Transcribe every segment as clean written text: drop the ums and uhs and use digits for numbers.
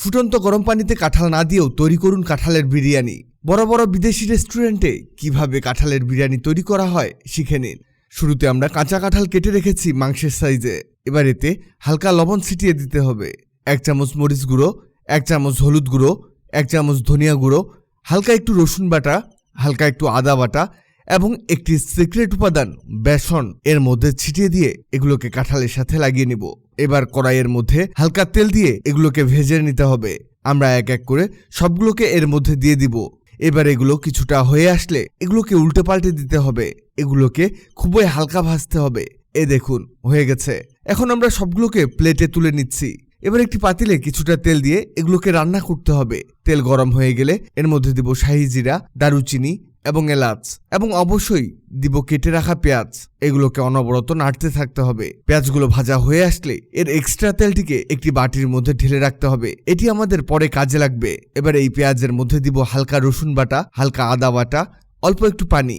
ফুটন্ত গরম পানিতে কাঁঠাল না দিয়েও তৈরি করুন কাঁঠালের বিরিয়ানি। বড় বড় বিদেশি রেস্টুরেন্টে কিভাবে কাঁঠালের বিরিয়ানি তৈরি করা হয় শিখে নিন। শুরুতে আমরা কাঁচা কাঁঠাল কেটে রেখেছি মাংসের সাইজে। এবার এতে হালকা লবণ ছিটিয়ে দিতে হবে। 1 চামচ মরিচ গুঁড়ো, 1 চামচ হলুদ গুঁড়ো, 1 চামচ ধনিয়া গুঁড়ো, হালকা একটু রসুন বাটা, হালকা একটু আদা বাটা এবং একটি সিক্রেট উপাদান বেসন এর মধ্যে ছিটিয়ে দিয়ে এগুলোকে কাঁঠালের সাথে লাগিয়ে নিব। এবার কড়াইয়ের মধ্যে হালকা তেল দিয়ে এগুলোকে ভেজে নিতে হবে। আমরা এক এক করে সবগুলোকে এর মধ্যে দিয়ে দিব। এবার এগুলো কিছুটা হয়ে আসলে এগুলোকে উল্টে পাল্টে দিতে হবে। এগুলোকে খুবই হালকা ভাজতে হবে। দেখুন হয়ে গেছে। এখন আমরা সবগুলোকে প্লেটে তুলে নিচ্ছি। এবার একটি পাতিলে কিছুটা তেল দিয়ে এগুলোকে রান্না করতে হবে। তেল গরম হয়ে গেলে এর মধ্যে দিব শাহি জিরা, দারুচিনি এবং এলাচ এবং অবশ্যই দিব কেটে রাখা পেঁয়াজ। এগুলোকে অনবরত নাড়তে থাকতে হবে। পেঁয়াজগুলো ভাজা হয়ে আসলে এর এক্সট্রা তেলটিকে একটি বাটির মধ্যে ঢেলে রাখতে হবে। এটি আমাদের পরে কাজে লাগবে। এবার এই পেঁয়াজের মধ্যে দিব হালকা রসুন বাটা, হালকা আদা বাটা, অল্প একটু পানি।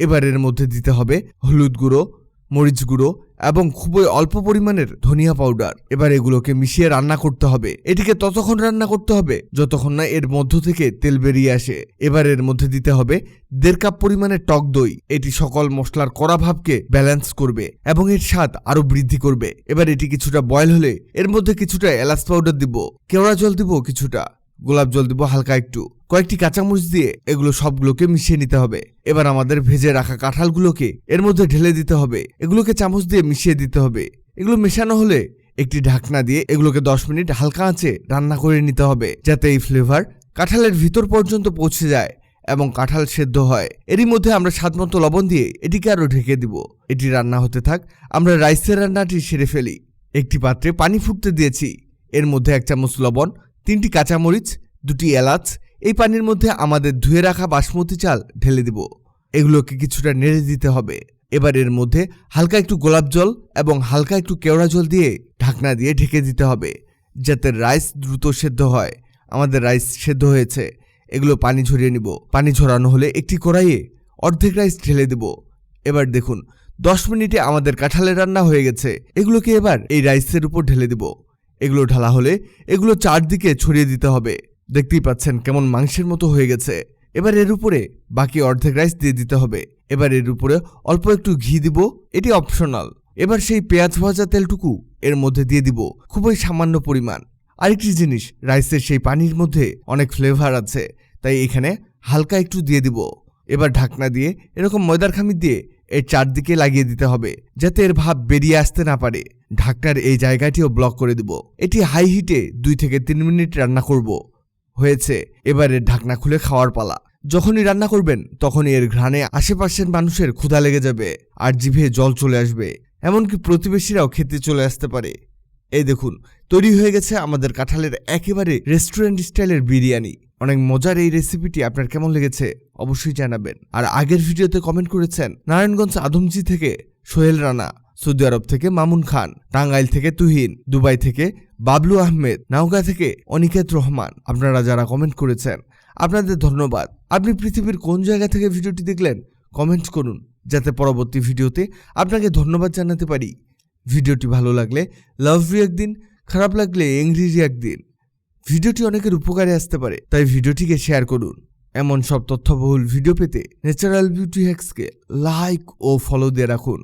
এবার এর মধ্যে দিতে হবে হলুদ গুঁড়ো, মরিচ গুঁড়ো এবং খুবই অল্প পরিমাণের ধনিয়া পাউডার। এবার এগুলোকে মিশিয়ে রান্না করতে হবে। এটিকে ততক্ষণ রান্না করতে হবে যতক্ষণ না এর মধ্য থেকে তেল বেরিয়ে আসে। এবার এর মধ্যে দিতে হবে 1.5 কাপ পরিমাণের টক দই। এটি সকল মশলার কড়া ভাবকে ব্যালেন্স করবে এবং এর স্বাদ আরো বৃদ্ধি করবে। এবার এটি কিছুটা বয়েল হলে এর মধ্যে কিছুটা এলাচ পাউডার দিব, কেওড়া জল দিব কিছুটা, গোলাপ জল দিব হালকা একটু, কয়েকটি কাঁচামরিচ দিয়ে এগুলো সবগুলোকে মিশিয়ে নিতে হবে। এবার আমাদের ভেজে রাখা কাঁঠালগুলোকে এর মধ্যে ঢেলে দিতে হবে। এগুলোকে চামচ দিয়ে মিশিয়ে দিতে হবে। এগুলো মেশানো হলে একটি ঢাকনা দিয়ে এগুলোকে 10 মিনিট হালকা আঁচে রান্না করে নিতে হবে, যাতে এই ফ্লেভার কাঁঠালের ভিতর পর্যন্ত পৌঁছে যায় এবং কাঁঠাল সেদ্ধ হয়। এরই মধ্যে আমরা স্বাদমতো লবণ দিয়ে এটিকে আরো ঢেকে দিব। এটি রান্না হতে থাক, আমরা রাইসের রান্নাটি সেরে ফেলি। একটি পাত্রে পানি ফুটতে দিয়েছি। এর মধ্যে 1 চামচ লবণ, 3টি কাঁচামরিচ, 2টি এলাচ। এই পানির মধ্যে আমাদের ধুয়ে রাখা বাসমতি চাল ঢেলে দিব। এগুলোকে কিছুটা নেড়ে দিতে হবে। এবার এর মধ্যে হালকা একটু গোলাপ জল এবং হালকা একটু কেওড়া জল দিয়ে ঢাকনা দিয়ে ঢেকে দিতে হবে, যাতে রাইস দ্রুত সেদ্ধ হয়। আমাদের রাইস সেদ্ধ হয়েছে। এগুলো পানি ঝরিয়ে নিব। পানি ঝরানো হলে একটি কড়াইয়ে অর্ধেক রাইস ঢেলে দেব। এবার দেখুন 10 মিনিটে আমাদের কাঁঠালের রান্না হয়ে গেছে। এগুলোকে এবার এই রাইসের উপর ঢেলে দেব। এগুলো ঢালা হলে এগুলো চারদিকে ছড়িয়ে দিতে হবে। দেখতেই পাচ্ছেন কেমন মাংসের মতো হয়ে গেছে। এবার এর উপরে বাকি অর্ধেক রাইস দিয়ে দিতে হবে। এবার এর উপরে অল্প একটু ঘি দিব, এটি অপশনাল। এবার সেই পেঁয়াজ ভাজা তেলটুকু এর মধ্যে দিয়ে দিব, খুবই সামান্য পরিমাণ। আরেকটি জিনিস, রাইসের সেই পানির মধ্যে অনেক ফ্লেভার আছে, তাই এখানে হালকা একটু দিয়ে দিব। এবার ঢাকনা দিয়ে এরকম ময়দার খামির দিয়ে এর চারদিকে লাগিয়ে দিতে হবে, যাতে এর ভাপ বেরিয়ে আসতে না পারে। ঢাকনার এই জায়গাটিও ব্লক করে দিব। এটি হাই হিটে 2 থেকে 3 মিনিট রান্না করব। হয়েছে। এবার এর ঢাকনা খুলে খাওয়ার পালা। যখনই রান্না করবেন তখনই এর ঘ্রাণে আশেপাশের মানুষের ক্ষুধা লেগে যাবে আর জিভে জল চলে আসবে, এমনকি প্রতিবেশীরাও খেতে চলে আসতে পারে। এই দেখুন তৈরি হয়ে গেছে আমাদের কাঁঠালের একেবারে রেস্টুরেন্ট স্টাইলের বিরিয়ানি। অনেক মজার এই রেসিপিটি আপনার কেমন লেগেছে অবশ্যই জানাবেন। আর আগের ভিডিওতে কমেন্ট করেছেন নারায়ণগঞ্জ আদমজি থেকে সোহেল রানা, সৌদি আরব থেকে মামুন খান, টাঙ্গাইল থেকে তুহিন, দুবাই থেকে বাবলু আহমেদ, নওগাঁ থেকে অনিকেত রহমান। আপনারা যারা কমেন্ট করেছেন আপনাদের ধন্যবাদ। আপনি পৃথিবীর কোন জায়গা থেকে ভিডিওটি দেখলেন কমেন্ট করুন, যাতে পরবর্তী ভিডিওতে আপনাকে ধন্যবাদ জানাতে পারি। ভিডিওটি ভালো লাগলে লাভ রিয়াক্ট দিন, খারাপ লাগলে এংরি রিয়াক্ট দিন। ভিডিওটি অনেকের উপকারে আসতে পারে, তাই ভিডিওটিকে শেয়ার করুন। এমন সব তথ্যবহুল ভিডিও পেতে ন্যাচারাল বিউটি হ্যাক্সকে লাইক ও ফলো দিয়ে রাখুন।